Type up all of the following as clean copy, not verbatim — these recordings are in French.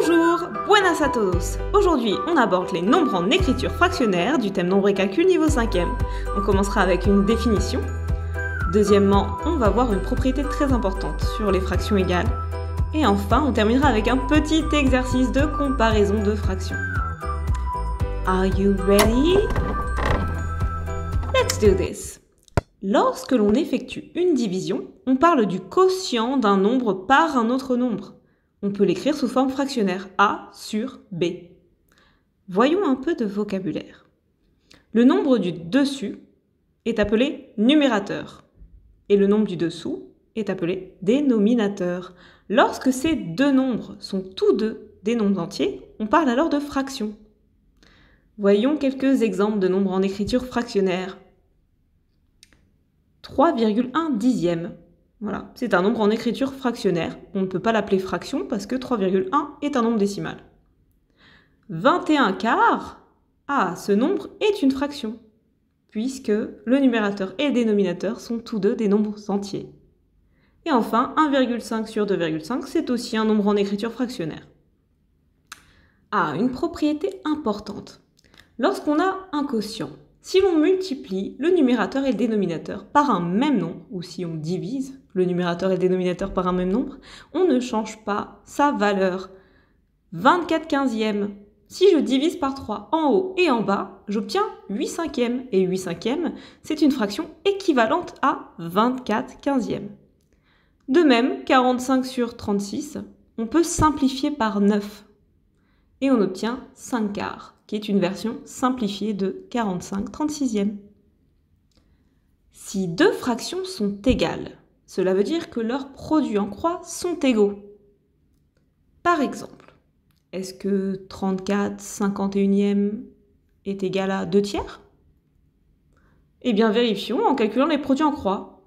Bonjour, buenas a todos. Aujourd'hui, on aborde les nombres en écriture fractionnaire du thème Nombre et calcul niveau 5e. On commencera avec une définition. Deuxièmement, on va voir une propriété très importante sur les fractions égales. Et enfin, on terminera avec un petit exercice de comparaison de fractions. Are you ready? Let's do this. Lorsque l'on effectue une division, on parle du quotient d'un nombre par un autre nombre. On peut l'écrire sous forme fractionnaire, A sur B. Voyons un peu de vocabulaire. Le nombre du dessus est appelé numérateur et le nombre du dessous est appelé dénominateur. Lorsque ces deux nombres sont tous deux des nombres entiers, on parle alors de fraction. Voyons quelques exemples de nombres en écriture fractionnaire. 3,1 dixième. Voilà, c'est un nombre en écriture fractionnaire. On ne peut pas l'appeler fraction parce que 3,1 est un nombre décimal. 21 quarts, ce nombre est une fraction, puisque le numérateur et le dénominateur sont tous deux des nombres entiers. Et enfin, 1,5 sur 2,5, c'est aussi un nombre en écriture fractionnaire. Une propriété importante. Lorsqu'on a un quotient, si l'on multiplie le numérateur et le dénominateur par un même nombre, ou si on divise le numérateur et le dénominateur par un même nombre, on ne change pas sa valeur. 24 quinzièmes. Si je divise par 3 en haut et en bas, j'obtiens 8 cinquièmes. Et 8 cinquièmes, c'est une fraction équivalente à 24 quinzièmes. De même, 45 sur 36, on peut simplifier par 9. Et on obtient 5 quarts, qui est une version simplifiée de 45 36e. Si deux fractions sont égales, cela veut dire que leurs produits en croix sont égaux. Par exemple, est-ce que 34 51e est égal à 2 tiers? Eh bien, vérifions en calculant les produits en croix.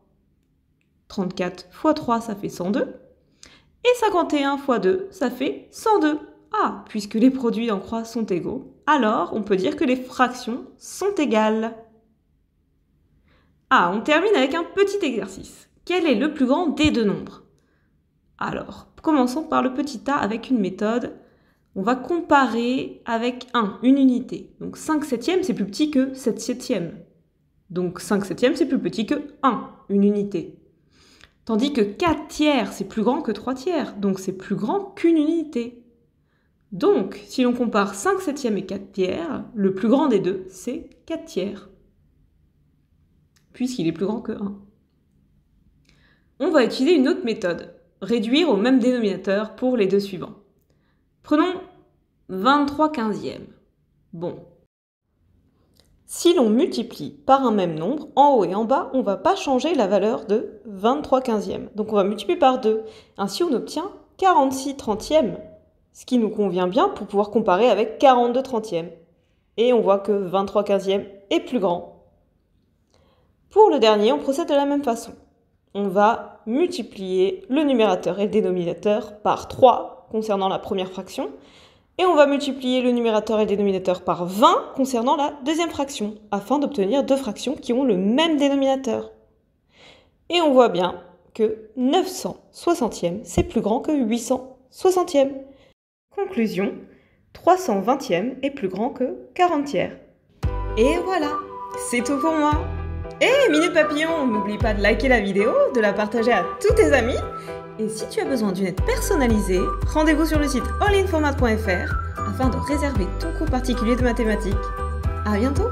34 x 3, ça fait 102. Et 51 x 2, ça fait 102. Puisque les produits en croix sont égaux, alors on peut dire que les fractions sont égales. On termine avec un petit exercice. Quel est le plus grand des deux nombres? Alors, commençons par le petit a avec une méthode. On va comparer avec 1, une unité. Donc 5 septièmes, c'est plus petit que 7 septièmes. Donc 5 septièmes, c'est plus petit que 1, une unité. Tandis que 4 tiers, c'est plus grand que 3 tiers. Donc c'est plus grand qu'une unité. Donc, si l'on compare 5 septièmes et 4 tiers, le plus grand des deux, c'est 4 tiers, puisqu'il est plus grand que 1. On va utiliser une autre méthode, réduire au même dénominateur pour les deux suivants. Prenons 23 quinzièmes. Si l'on multiplie par un même nombre, en haut et en bas, on ne va pas changer la valeur de 23 quinzièmes. Donc on va multiplier par 2. Ainsi, on obtient 46 trentièmes. Ce qui nous convient bien pour pouvoir comparer avec 42 trentièmes. Et on voit que 23 quinzièmes est plus grand. Pour le dernier, on procède de la même façon. On va multiplier le numérateur et le dénominateur par 3 concernant la première fraction. Et on va multiplier le numérateur et le dénominateur par 20 concernant la deuxième fraction, afin d'obtenir deux fractions qui ont le même dénominateur. Et on voit bien que 960e, c'est plus grand que 860e. Conclusion, 320e est plus grand que 40 tiers. Et voilà, c'est tout pour moi. Et Minute Papillon, n'oublie pas de liker la vidéo, de la partager à tous tes amis. Et si tu as besoin d'une aide personnalisée, rendez-vous sur le site allinformat.fr afin de réserver ton cours particulier de mathématiques. À bientôt!